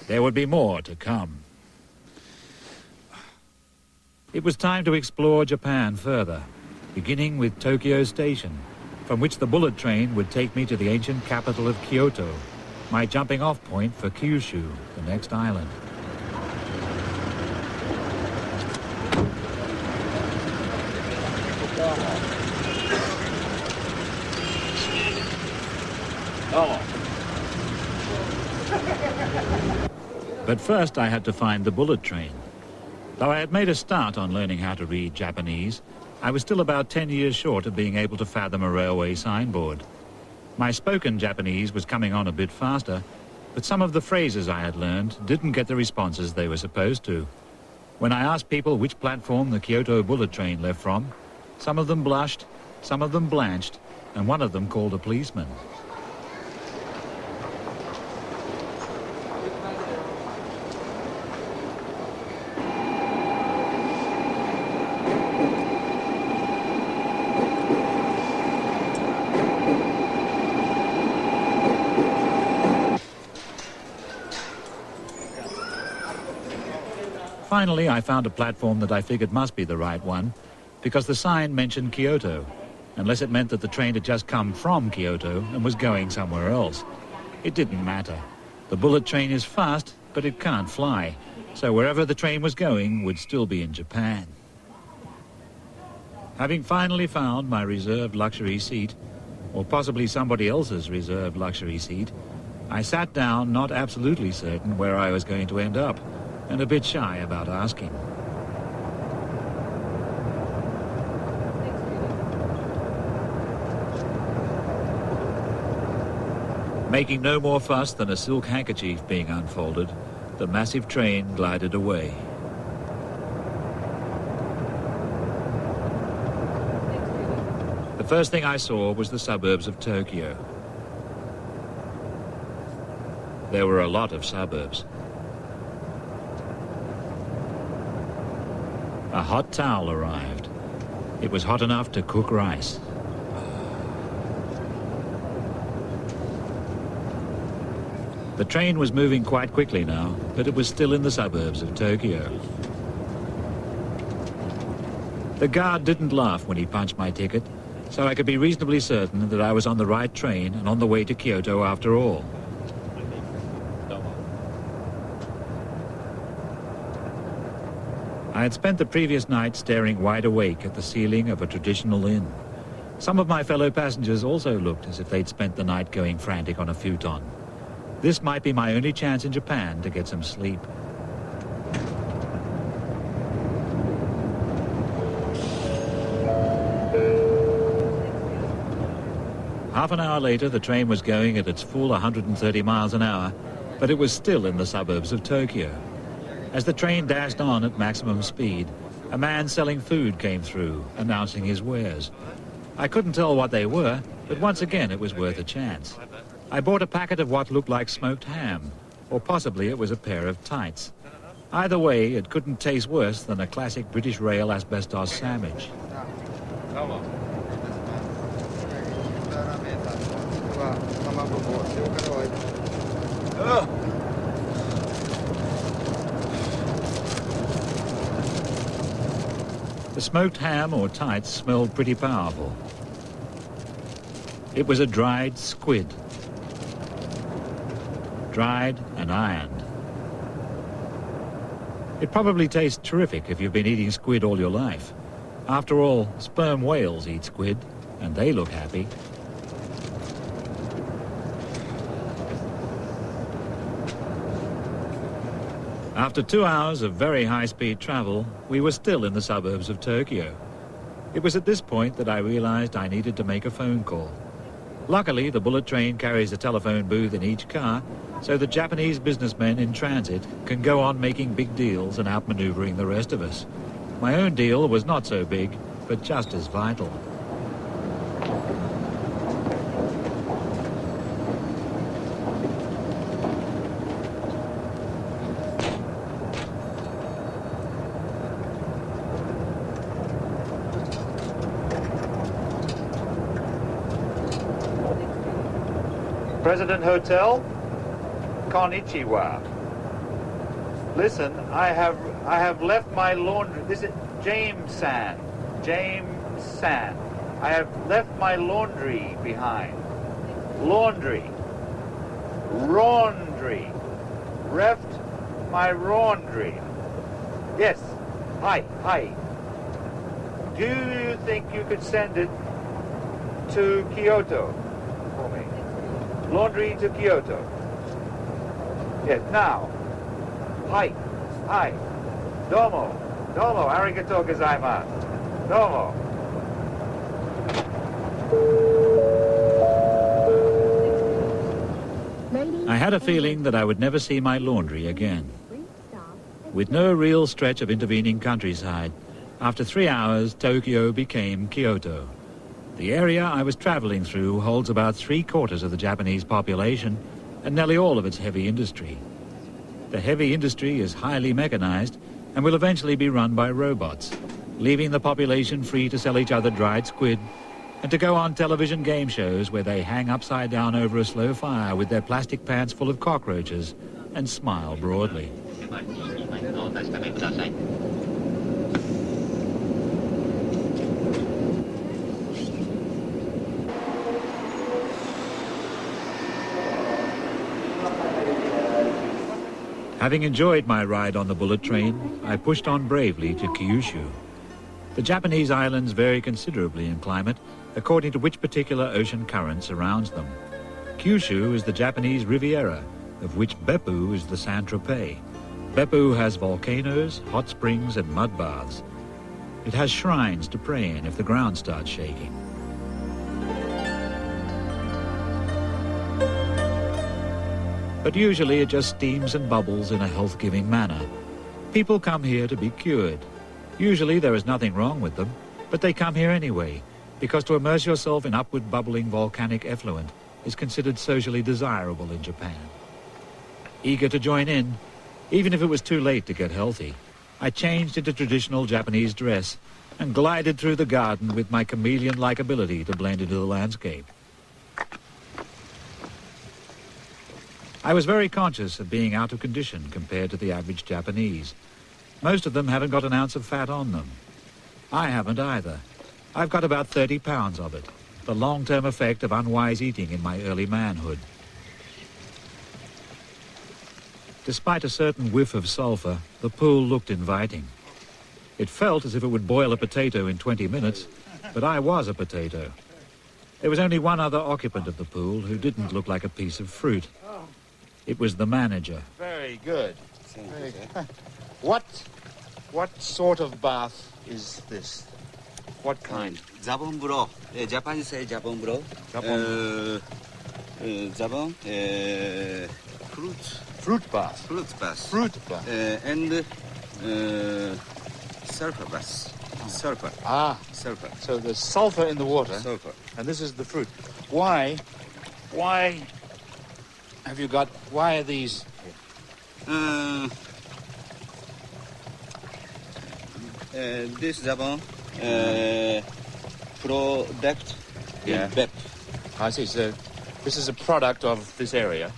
There would be more to come. It was time to explore Japan further, beginning with Tokyo Station, from which the bullet train would take me to the ancient capital of Kyoto, my jumping-off point for Kyushu, the next island. But first I had to find the bullet train. Though I had made a start on learning how to read Japanese, I was still about 10 years short of being able to fathom a railway signboard. My spoken Japanese was coming on a bit faster, but some of the phrases I had learned didn't get the responses they were supposed to. When I asked people which platform the Kyoto bullet train left from, some of them blushed, some of them blanched, and one of them called a policeman. Finally, I found a platform that I figured must be the right one, because the sign mentioned Kyoto, unless it meant that the train had just come from Kyoto and was going somewhere else. It didn't matter. The bullet train is fast, but it can't fly, so wherever the train was going would still be in Japan. Having finally found my reserved luxury seat, or possibly somebody else's reserved luxury seat, I sat down, not absolutely certain where I was going to end up, and a bit shy about asking. Making no more fuss than a silk handkerchief being unfolded, the massive train glided away. The first thing I saw was the suburbs of Tokyo. There were a lot of suburbs. A hot towel arrived. It was hot enough to cook rice. The train was moving quite quickly now, but it was still in the suburbs of Tokyo. The guard didn't laugh when he punched my ticket, so I could be reasonably certain that I was on the right train and on the way to Kyoto after all. I had spent the previous night staring wide awake at the ceiling of a traditional inn. Some of my fellow passengers also looked as if they'd spent the night going frantic on a futon. This might be my only chance in Japan to get some sleep. Half an hour later, the train was going at its full 130 miles an hour, but it was still in the suburbs of Tokyo. As the train dashed on at maximum speed, a man selling food came through, announcing his wares. I couldn't tell what they were, but once again it was worth a chance. I bought a packet of what looked like smoked ham, or possibly it was a pair of tights. Either way, it couldn't taste worse than a classic British rail asbestos sandwich. The smoked ham or tights smelled pretty powerful. It was a dried squid. Dried and ironed. It probably tastes terrific if you've been eating squid all your life. After all, sperm whales eat squid, and they look happy. After 2 hours of very high-speed travel, we were still in the suburbs of Tokyo. It was at this point that I realized I needed to make a phone call. Luckily, the bullet train carries a telephone booth in each car, so the Japanese businessmen in transit can go on making big deals and outmaneuvering the rest of us. My own deal was not so big, but just as vital. President Hotel, Konnichiwa. Listen, I have left my laundry. This is James Sand. James Sand. I have left my laundry behind. Laundry. Laundry. Left my laundry. Yes. Hi. Hi. Do you think you could send it to Kyoto for me? Laundry to Kyoto. Yes, now. Hi. Hi. Domo. Domo. Arigato gozaimasu. Domo. I had a feeling that I would never see my laundry again. With no real stretch of intervening countryside, after 3 hours, Tokyo became Kyoto. The area I was traveling through holds about 3/4 of the Japanese population and nearly all of its heavy industry. The heavy industry is highly mechanized and will eventually be run by robots, leaving the population free to sell each other dried squid and to go on television game shows where they hang upside down over a slow fire with their plastic pants full of cockroaches and smile broadly. Having enjoyed my ride on the bullet train, I pushed on bravely to Kyushu. The Japanese islands vary considerably in climate according to which particular ocean current surrounds them. Kyushu is the Japanese Riviera, of which Beppu is the Saint-Tropez. Beppu has volcanoes, hot springs and mud baths. It has shrines to pray in if the ground starts shaking. But usually it just steams and bubbles in a health-giving manner. People come here to be cured. Usually there is nothing wrong with them, but they come here anyway, because to immerse yourself in upward bubbling volcanic effluent is considered socially desirable in Japan. Eager to join in, even if it was too late to get healthy, I changed into traditional Japanese dress and glided through the garden with my chameleon-like ability to blend into the landscape. I was very conscious of being out of condition compared to the average Japanese. Most of them haven't got an ounce of fat on them. I haven't either. I've got about 30 pounds of it, the long-term effect of unwise eating in my early manhood. Despite a certain whiff of sulfur, the pool looked inviting. It felt as if it would boil a potato in 20 minutes, but I was a potato. There was only one other occupant of the pool who didn't look like a piece of fruit. It was the manager. Very good. Very good. What sort of bath is this? What kind? Jabon-buro. Japanese say jabon-buro. Jabon. Fruit bath. Fruit bath. Fruit bath. And sulfur bath. Sulfur. Ah. Sulfur. So there's sulfur in the water. Sulfur. And this is the fruit. Why have you got, why are these? This Jabon product in BEP. I see. So this is a product of this area.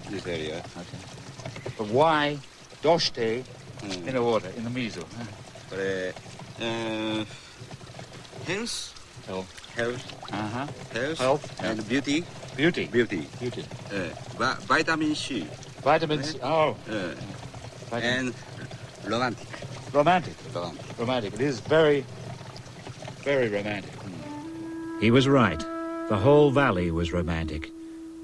This area. Okay. But why doshite in the water, in the miso? Health. Health. Health and beauty. Beauty. Vitamin C. Vitamin C. Oh. And romantic. Romantic. It is very, very romantic. He was right. The whole valley was romantic.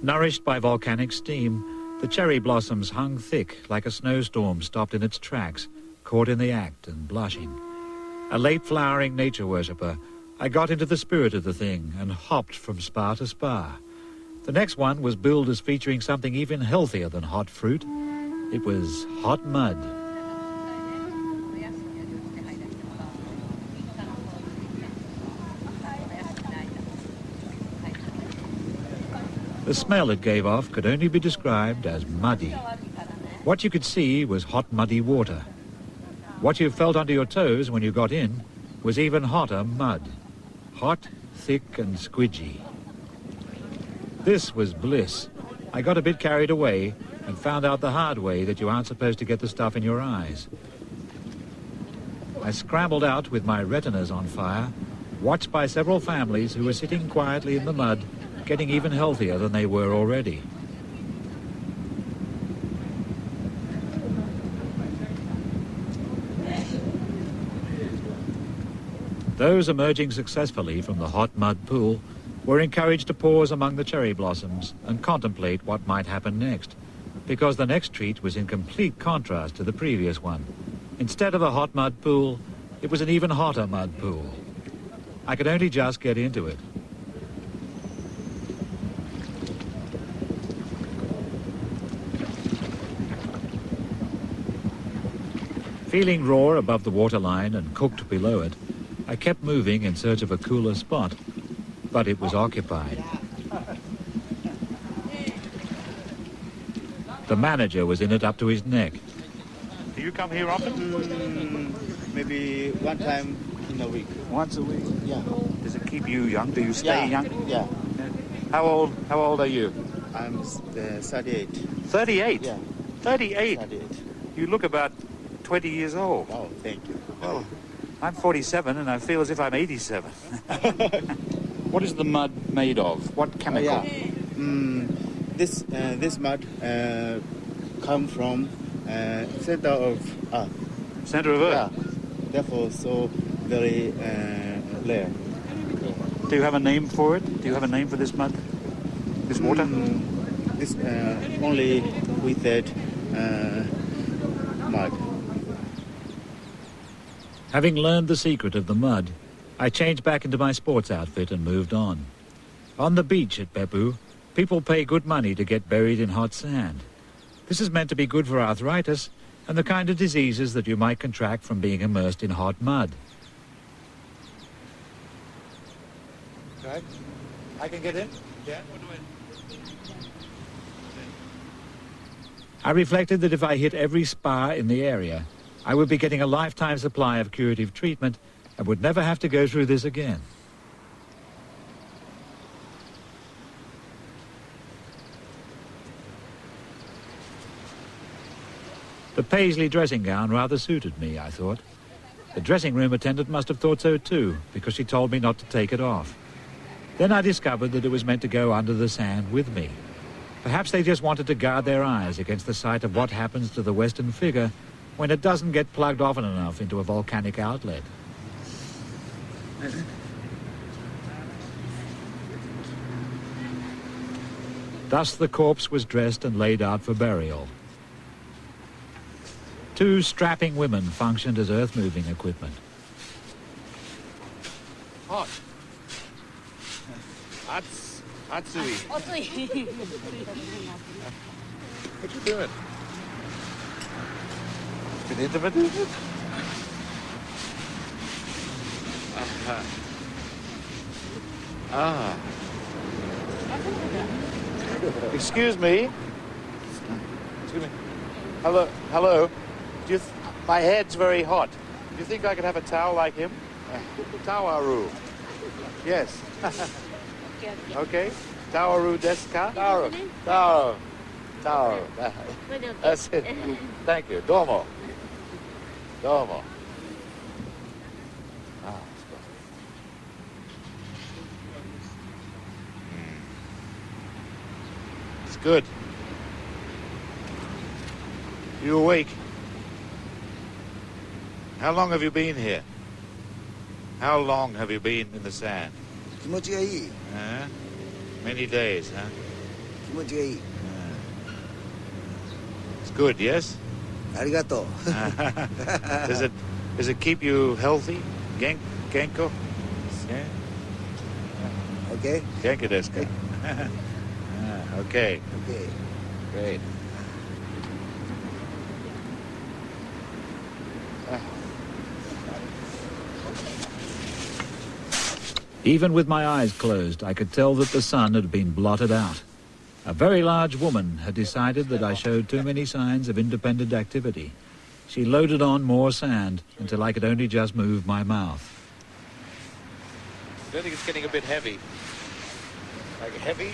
Nourished by volcanic steam, the cherry blossoms hung thick like a snowstorm stopped in its tracks, caught in the act and blushing. A late-flowering nature worshipper, I got into the spirit of the thing and hopped from spa to spa. The next one was billed as featuring something even healthier than hot fruit. It was hot mud. The smell it gave off could only be described as muddy. What you could see was hot, muddy water. What you felt under your toes when you got in was even hotter mud. Hot, thick and squidgy. This was bliss. I got a bit carried away and found out the hard way that you aren't supposed to get the stuff in your eyes. I scrambled out with my retinas on fire, watched by several families who were sitting quietly in the mud, getting even healthier than they were already. Those emerging successfully from the hot mud pool were encouraged to pause among the cherry blossoms and contemplate what might happen next, because the next treat was in complete contrast to the previous one. Instead of a hot mud pool, it was an even hotter mud pool. I could only just get into it. Feeling raw above the waterline and cooked below it, I kept moving in search of a cooler spot, but it was occupied. The manager was in it up to his neck. Do you come here often? Maybe one time in a week. Once a week? Yeah. Does it keep you young? Do you stay young? Yeah. How old are you? I'm 38. 38? Yeah. 38? 38. You look about 20 years old. Oh, thank you. Well, I'm 47 and I feel as if I'm 87. What is the mud made of? What chemical? This mud come from center of Earth. Center of Earth? Yeah. Therefore, so very rare. Do you have a name for it? Do you have a name for this mud? This water? This only with that mud. Having learned the secret of the mud, I changed back into my sports outfit and moved on. On the beach at Beppu, people pay good money to get buried in hot sand. This is meant to be good for arthritis and the kind of diseases that you might contract from being immersed in hot mud. Okay. I can get in? Yeah. I reflected that if I hit every spa in the area, I would be getting a lifetime supply of curative treatment and would never have to go through this again. The paisley dressing gown rather suited me, I thought. The dressing room attendant must have thought so too, because she told me not to take it off. Then I discovered that it was meant to go under the sand with me. Perhaps they just wanted to guard their eyes against the sight of what happens to the Western figure when it doesn't get plugged often enough into a volcanic outlet. Thus the corpse was dressed and laid out for burial. Two strapping women functioned as earth-moving equipment. Hot. Atsui. What you doing? Been intimate, is it? Excuse me. Excuse me. Hello. My head's very hot. Do you think I could have a towel like him? Tawaru. Yes. Okay. Tawaru desu ka? Tawaru. That's it. Thank you. Domo. It's good. You awake? How long have you been here? How long have you been in the sand? 気持ちがいい。 Many days, huh? 気持ちがいい。 It's good, yes? ありがとう。 Does it keep you healthy? Genko? Yeah. Okay? Genko desu ka? Okay. Okay. Great. Even with my eyes closed, I could tell that the sun had been blotted out. A very large woman had decided that I showed too many signs of independent activity. She loaded on more sand until I could only just move my mouth. I think it's getting a bit heavy. Like heavy?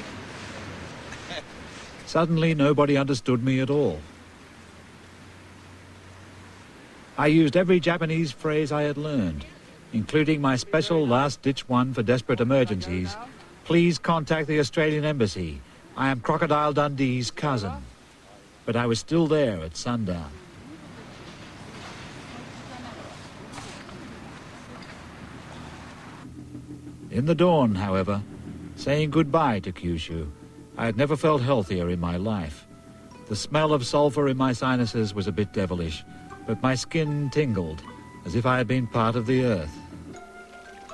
Suddenly, nobody understood me at all. I used every Japanese phrase I had learned, including my special last-ditch one for desperate emergencies. Please contact the Australian Embassy. I am Crocodile Dundee's cousin. But I was still there at sundown. In the dawn, however, saying goodbye to Kyushu, I had never felt healthier in my life. The smell of sulfur in my sinuses was a bit devilish, but my skin tingled, as if I had been part of the earth.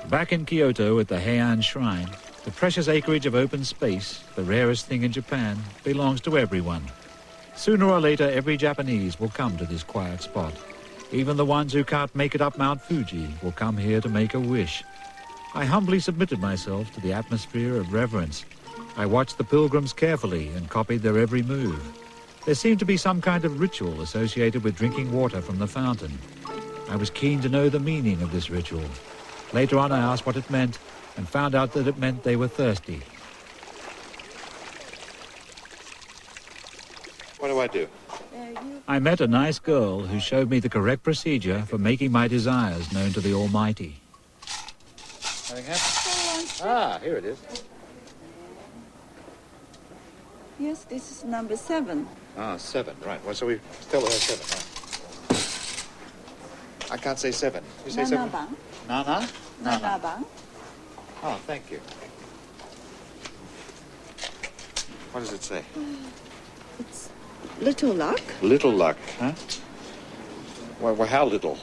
Back in Kyoto at the Heian Shrine, the precious acreage of open space, the rarest thing in Japan, belongs to everyone. Sooner or later, every Japanese will come to this quiet spot. Even the ones who can't make it up Mount Fuji will come here to make a wish. I humbly submitted myself to the atmosphere of reverence. I watched the pilgrims carefully and copied their every move. There seemed to be some kind of ritual associated with drinking water from the fountain. I was keen to know the meaning of this ritual. Later on, I asked what it meant and found out that it meant they were thirsty. What do I do? I met a nice girl who showed me the correct procedure for making my desires known to the Almighty. Anything happen? Ah, here it is. Yes, this is number 7. Ah, 7, right. Well, so we tell her 7, huh? I can't say 7. You say 7? Nanabang. Nana? Nanabang. Oh, thank you. What does it say? It's little luck. Little luck, huh? Well, how little?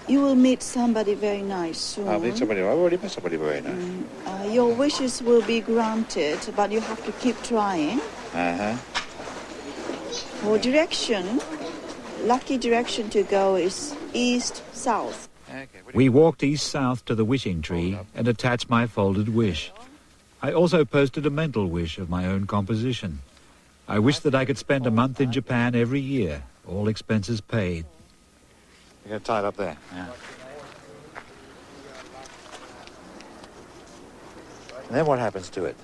You will meet somebody very nice soon. I'll meet somebody. I've already met somebody very nice. Your wishes will be granted, but you have to keep trying. Uh-huh. For direction, lucky direction to go is east-south. Okay, We walked east-south to the wishing tree and attached my folded wish. I also posted a mental wish of my own composition. I wished that I could spend a month in Japan every year, all expenses paid. You're going to tie it up there. Yeah. And then what happens to it?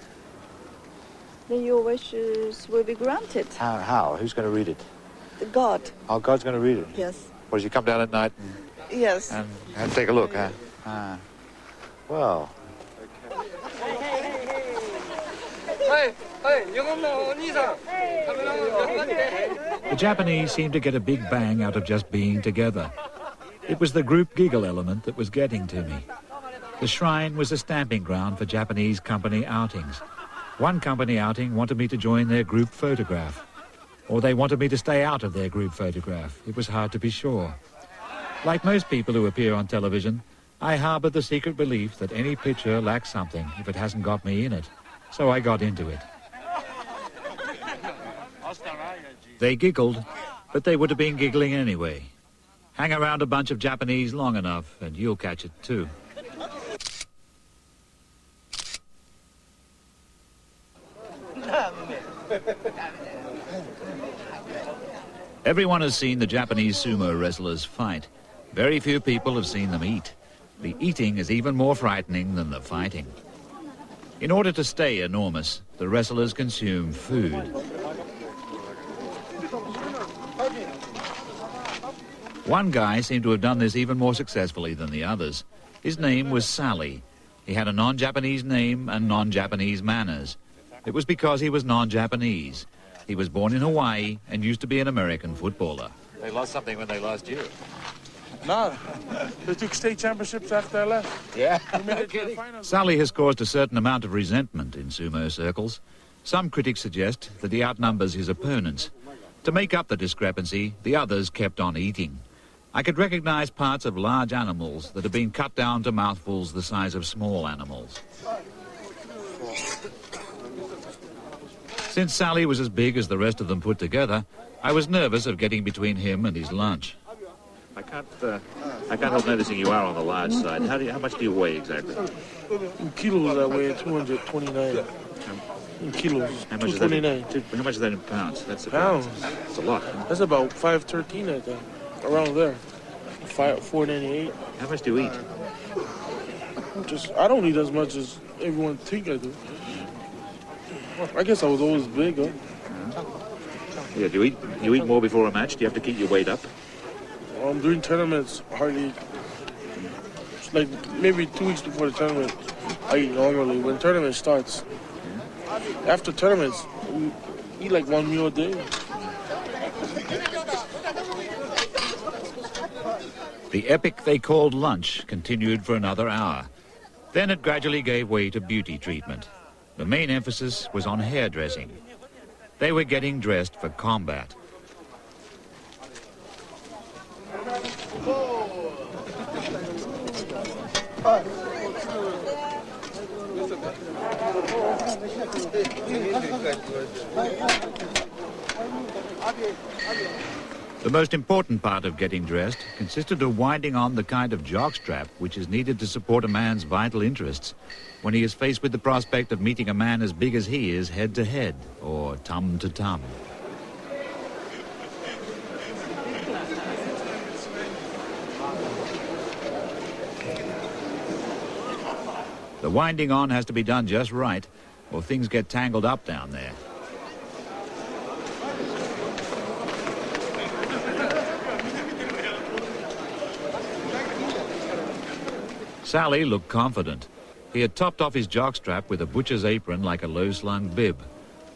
Then your wishes will be granted. How? Who's going to read it? God. Oh, God's going to read it? Yes. What, does he come down at night Yes. and take a look, huh? Well. The Japanese seemed to get a big bang out of just being together. It was the group giggle element that was getting to me. The shrine was a stamping ground for Japanese company outings. One company outing wanted me to join their group photograph, or they wanted me to stay out of their group photograph. It was hard to be sure. Like most people who appear on television, I harbored the secret belief that any picture lacks something if it hasn't got me in it. So I got into it. They giggled, but they would have been giggling anyway. Hang around a bunch of Japanese long enough and you'll catch it too. Everyone has seen the Japanese sumo wrestlers fight. Very few people have seen them eat. The eating is even more frightening than the fighting. In order to stay enormous, the wrestlers consume food. One guy seemed to have done this even more successfully than the others. His name was Sally. He had a non-Japanese name and non-Japanese manners. It was because he was non-Japanese. He was born in Hawaii and used to be an American footballer. They lost something when they lost you. No, they took state championships after I left. Yeah, No kidding. Sally has caused a certain amount of resentment in sumo circles. Some critics suggest that he outnumbers his opponents. To make up the discrepancy, the others kept on eating. I could recognize parts of large animals that had been cut down to mouthfuls the size of small animals. Since Sally was as big as the rest of them put together, I was nervous of getting between him and his lunch. I can't help noticing you are on the large side. How much do you weigh exactly? In kilos, I weigh 229. In kilos, How much is that? 229. How much is that in pounds? That's Pounds? That's a lot. Huh? That's about 513, I think. Around there. 498. How much do you eat? I don't eat as much as everyone think I do. I guess I was always big, huh? Yeah, do you eat more before a match? Do you have to keep your weight up? During tournaments, hardly. Like maybe 2 weeks before the tournament, I eat normally. When tournament starts, after tournaments, we eat like 1 meal a day. The epic they called lunch continued for another hour. Then it gradually gave way to beauty treatment. The main emphasis was on hairdressing. They were getting dressed for combat. The most important part of getting dressed consisted of winding on the kind of jockstrap which is needed to support a man's vital interests when he is faced with the prospect of meeting a man as big as he is head to head or tum to tum. The winding on has to be done just right or things get tangled up down there. Sally looked confident. He had topped off his jockstrap with a butcher's apron like a low-slung bib.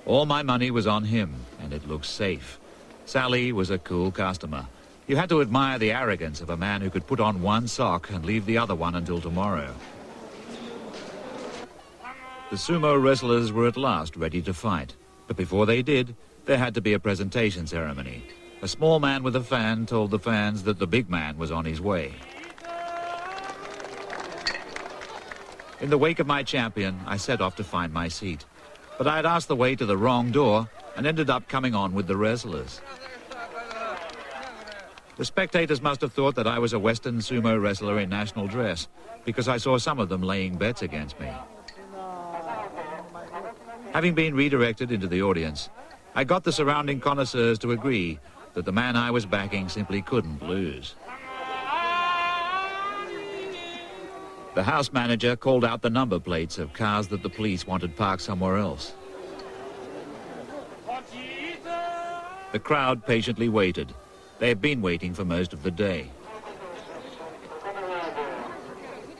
All my money was on him, and it looked safe. Sally was a cool customer. You had to admire the arrogance of a man who could put on one sock and leave the other one until tomorrow. The sumo wrestlers were at last ready to fight. But before they did, there had to be a presentation ceremony. A small man with a fan told the fans that the big man was on his way. In the wake of my champion, I set off to find my seat. But I had asked the way to the wrong door and ended up coming on with the wrestlers. The spectators must have thought that I was a Western sumo wrestler in national dress, because I saw some of them laying bets against me. Having been redirected into the audience, I got the surrounding connoisseurs to agree that the man I was backing simply couldn't lose. The house manager called out the number plates of cars that the police wanted parked somewhere else. The crowd patiently waited. They had been waiting for most of the day.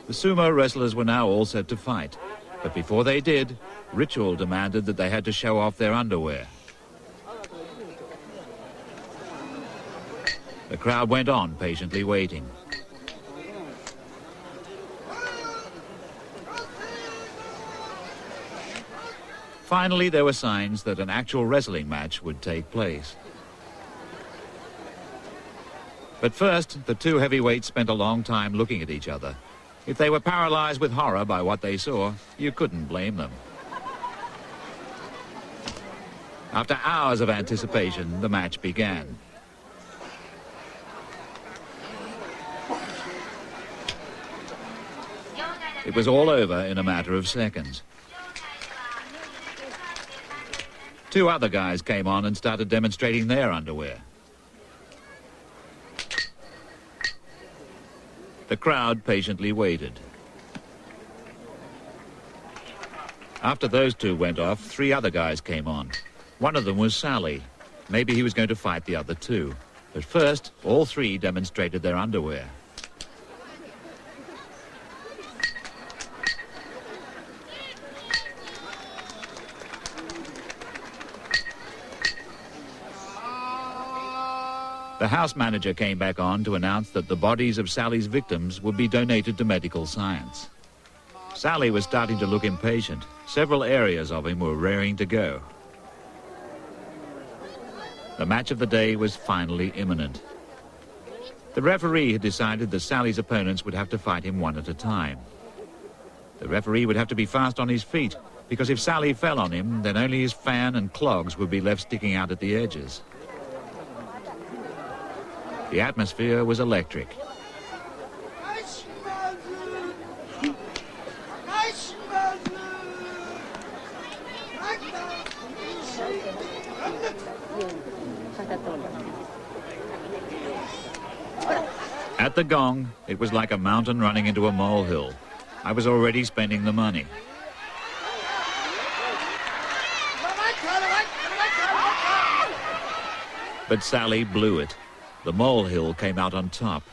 The sumo wrestlers were now all set to fight, but before they did, ritual demanded that they had to show off their underwear. The crowd went on patiently waiting. Finally, there were signs that an actual wrestling match would take place. But first, the two heavyweights spent a long time looking at each other. If they were paralyzed with horror by what they saw, you couldn't blame them. After hours of anticipation, the match began. It was all over in a matter of seconds. Two other guys came on and started demonstrating their underwear. The crowd patiently waited. After those two went off, three other guys came on. One of them was Sally. Maybe he was going to fight the other two. But first, all three demonstrated their underwear. The house manager came back on to announce that the bodies of Sally's victims would be donated to medical science. Sally was starting to look impatient. Several areas of him were raring to go. The match of the day was finally imminent. The referee had decided that Sally's opponents would have to fight him one at a time. The referee would have to be fast on his feet, because if Sally fell on him, then only his fan and clogs would be left sticking out at the edges. The atmosphere was electric. At the gong, it was like a mountain running into a molehill. I was already spending the money. But Sally blew it. The molehill came out on top.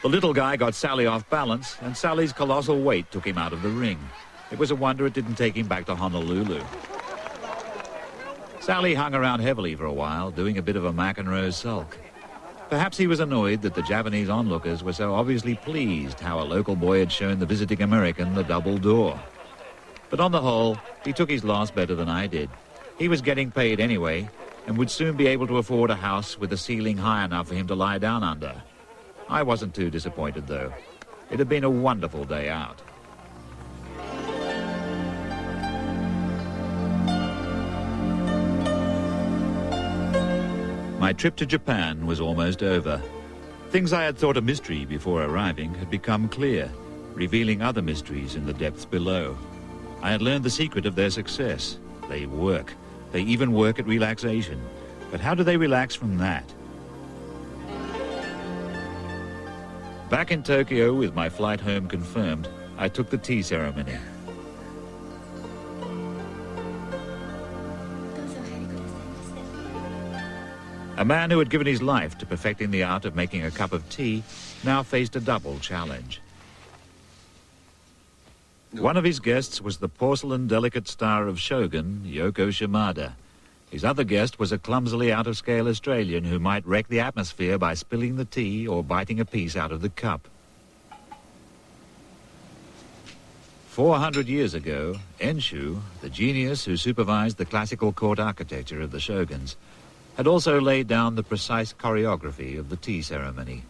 The little guy got Sally off balance, and Sally's colossal weight took him out of the ring. It was a wonder it didn't take him back to Honolulu. Sally hung around heavily for a while, doing a bit of a McEnroe sulk. Perhaps he was annoyed that the Japanese onlookers were so obviously pleased how a local boy had shown the visiting American the double door. But on the whole, he took his loss better than I did. He was getting paid anyway, and would soon be able to afford a house with a ceiling high enough for him to lie down under. I wasn't too disappointed, though. It had been a wonderful day out. My trip to Japan was almost over. Things I had thought a mystery before arriving had become clear, revealing other mysteries in the depths below. I had learned the secret of their success. They work. They even work at relaxation. But how do they relax from that? Back in Tokyo, with my flight home confirmed, I took the tea ceremony. A man who had given his life to perfecting the art of making a cup of tea now faced a double challenge. One of his guests was the porcelain delicate star of Shogun, Yoko Shimada. His other guest was a clumsily out-of-scale Australian who might wreck the atmosphere by spilling the tea or biting a piece out of the cup. 400 years ago, Enshu, the genius who supervised the classical court architecture of the shoguns, had also laid down the precise choreography of the tea ceremony.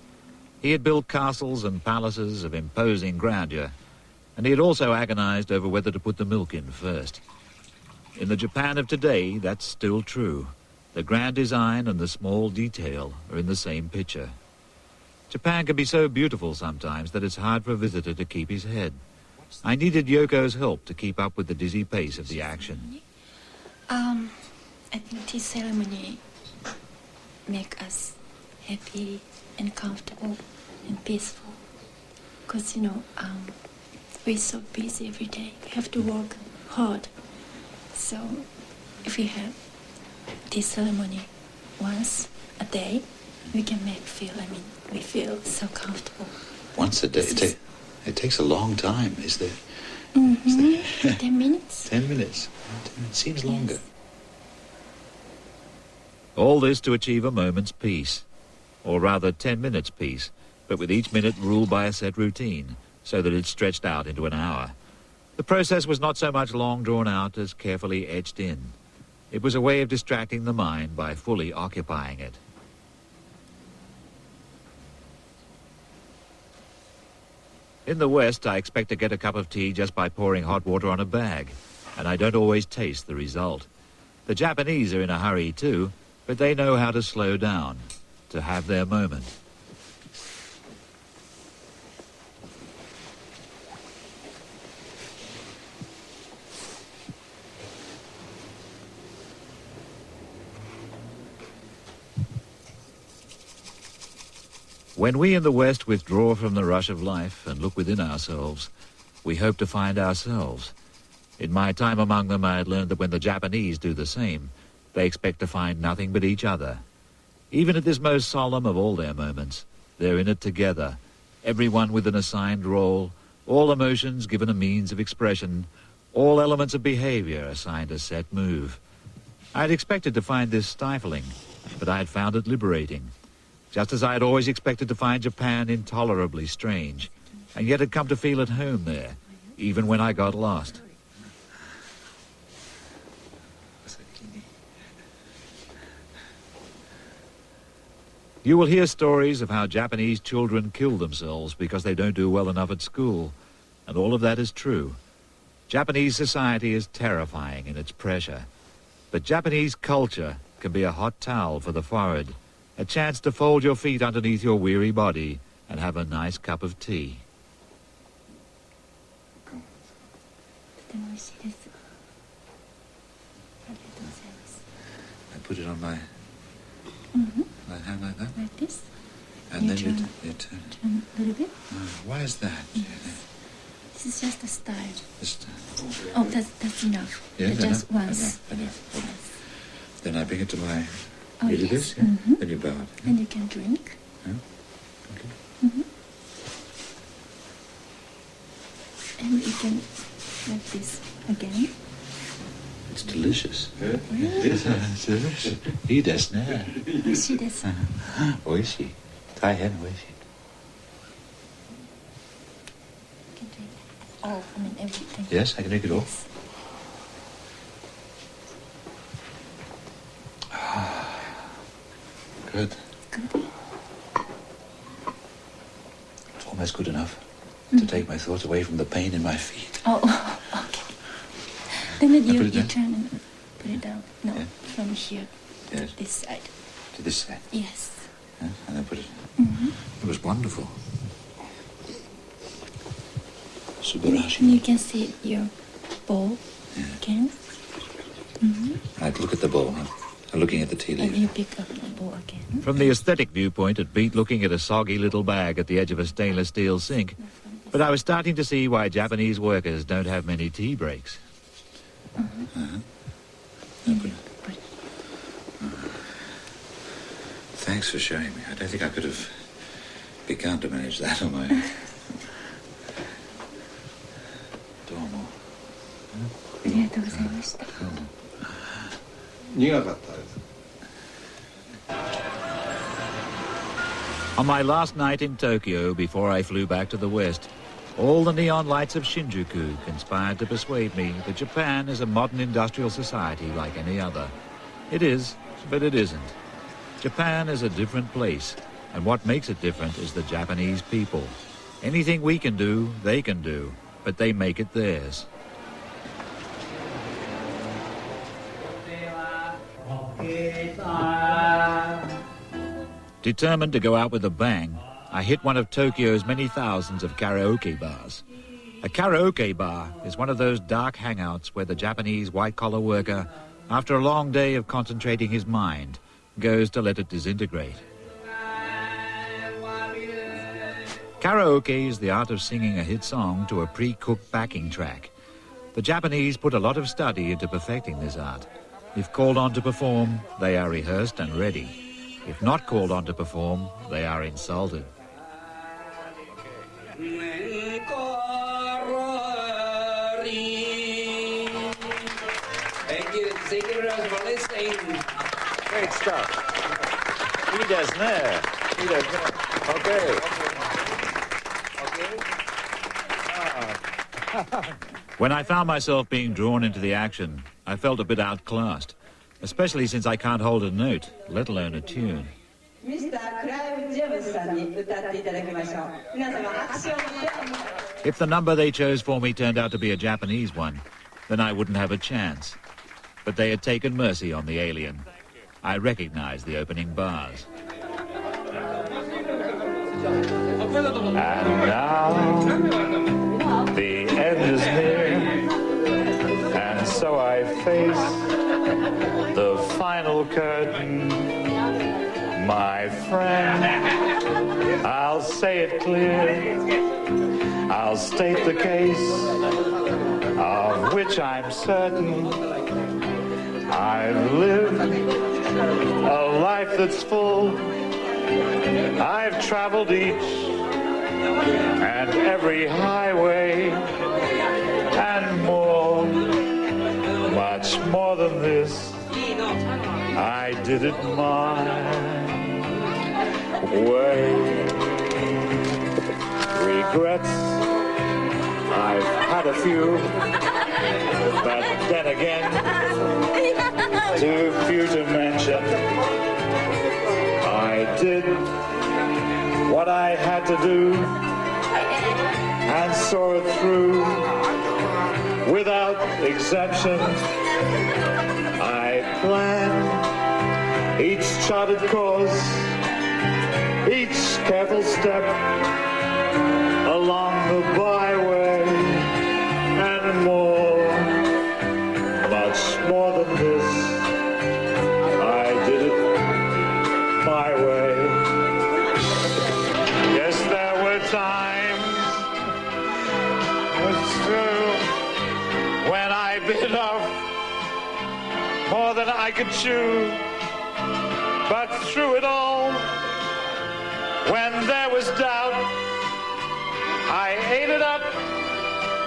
He had built castles and palaces of imposing grandeur, and he had also agonized over whether to put the milk in first. In the Japan of today, that's still true. The grand design and the small detail are in the same picture. Japan can be so beautiful sometimes that it's hard for a visitor to keep his head. I needed Yoko's help to keep up with the dizzy pace of the action. I think tea ceremony make us happy and comfortable and peaceful. Because, we're so busy every day. We have to work hard. So if we have tea ceremony once a day, we can we feel so comfortable. Once a day? It takes a long time, is there? Mm-hmm. 10 minutes. 10 minutes. It seems longer. Yes. All this to achieve a moment's peace. Or rather 10 minutes peace, but with each minute ruled by a set routine, so that it stretched out into an hour. The process was not so much long drawn out as carefully etched in. It was a way of distracting the mind by fully occupying it. In the West, I expect to get a cup of tea just by pouring hot water on a bag, and I don't always taste the result. The Japanese are in a hurry too, but they know how to slow down, to have their moment. When we in the West withdraw from the rush of life and look within ourselves, we hope to find ourselves. In my time among them, I had learned that when the Japanese do the same, they expect to find nothing but each other. Even at this most solemn of all their moments, they're in it together, everyone with an assigned role, all emotions given a means of expression, all elements of behavior assigned a set move. I had expected to find this stifling, but I had found it liberating. Just as I had always expected to find Japan intolerably strange, and yet had come to feel at home there, even when I got lost. You will hear stories of how Japanese children kill themselves because they don't do well enough at school, and all of that is true. Japanese society is terrifying in its pressure, but Japanese culture can be a hot towel for the forehead, a chance to fold your feet underneath your weary body and have a nice cup of tea. I put it on my hand like that? Like this. And then turn, you turn. Turn a little bit. Why is that? Yes. This is just a style. Just, Oh, that's enough. yeah, Just once. Enough. Yes. Then I bring it to my... Oh, You do yes. this? Yeah? Mhm. Then you bow it. And you can drink. Yeah? Okay. Mhm. And you can have this again. It's delicious. It's delicious. いいですね。美味しいです。美味しい。大変美味しい。You can drink all, I mean everything. Yes, I can drink it all. Yes. Good. Good. It's almost good enough to take my thoughts away from the pain in my feet. Oh, okay. Then put you it down? turn and put it down. No, Yeah. from here Yes. to this side. To this side. Yes. Yeah? And then put it. Mm-hmm. It was wonderful. And Subarashi. you can see your bowl again. Mm-hmm. I'd look at the bowl. I'm looking at the tea And leaves. you pick up the bowl again. From the aesthetic viewpoint, it beat looking at a soggy little bag at the edge of a stainless steel sink. But I was starting to see why Japanese workers don't have many tea breaks. Thanks for showing me. I don't think I could have begun to manage that on my own. Domo. ありがとうございました。苦かったです。 On my last night in Tokyo, before I flew back to the West, all the neon lights of Shinjuku conspired to persuade me that Japan is a modern industrial society like any other. It is, but it isn't. Japan is a different place, and what makes it different is the Japanese people. Anything we can do, they can do, but they make it theirs. Determined to go out with a bang, I hit one of Tokyo's many thousands of karaoke bars. A karaoke bar is one of those dark hangouts where the Japanese white-collar worker, after a long day of concentrating his mind, goes to let it disintegrate. Karaoke is the art of singing a hit song to a pre-cooked backing track. The Japanese put a lot of study into perfecting this art. If called on to perform, they are rehearsed and ready. If not called on to perform, they are insulted. Thank you very much for listening. Great stuff. He does there. He does there. Okay. When I found myself being drawn into the action, I felt a bit outclassed, especially since I can't hold a note, let alone a tune. Mr. Clive James さんに歌っていただきましょう。皆様拍手を持って。 If the number they chose for me turned out to be a Japanese one, then I wouldn't have a chance. But they had taken mercy on the alien. I recognized the opening bars. And now the end is near, and so I face the final curtain. My friend, I'll say it clear. I'll state the case of which I'm certain. I've lived a life that's full. I've traveled each and every highway and more, much more than this. I did it my way. Regrets, I've had a few, but then again, too few to mention. I did what I had to do and saw it through without exemption. I planned each charted course, each careful step along the byway, and more, much more than this. I did it my way. Yes, there were times, it's true, when I bit off more than I could chew. through it all. When there was doubt, I ate it up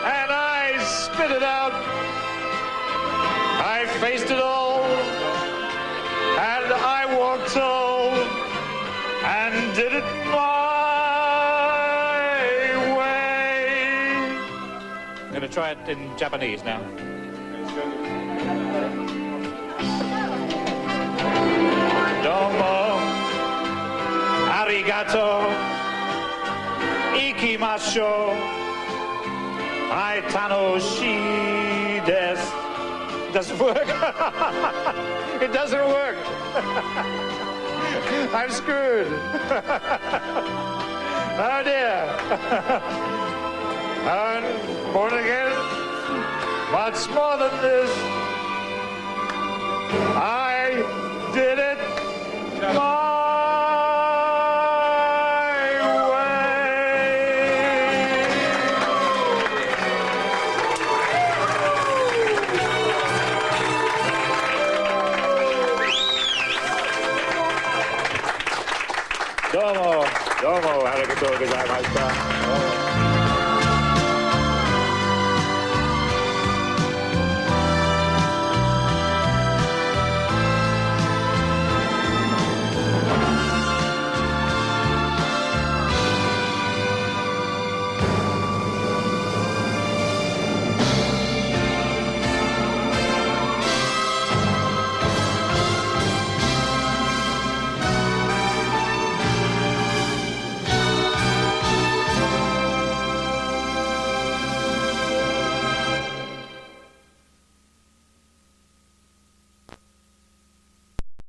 and I spit it out. I faced it all and I walked tall and did it my way. I'm going to try it in Japanese now. Domo, arigato, ikimashou, ai tanoshii desu. Doesn't work. It doesn't work. I'm screwed. Oh dear. I'm born again. Much more than this. I did it my way. Domo, arigatou gozaimashita.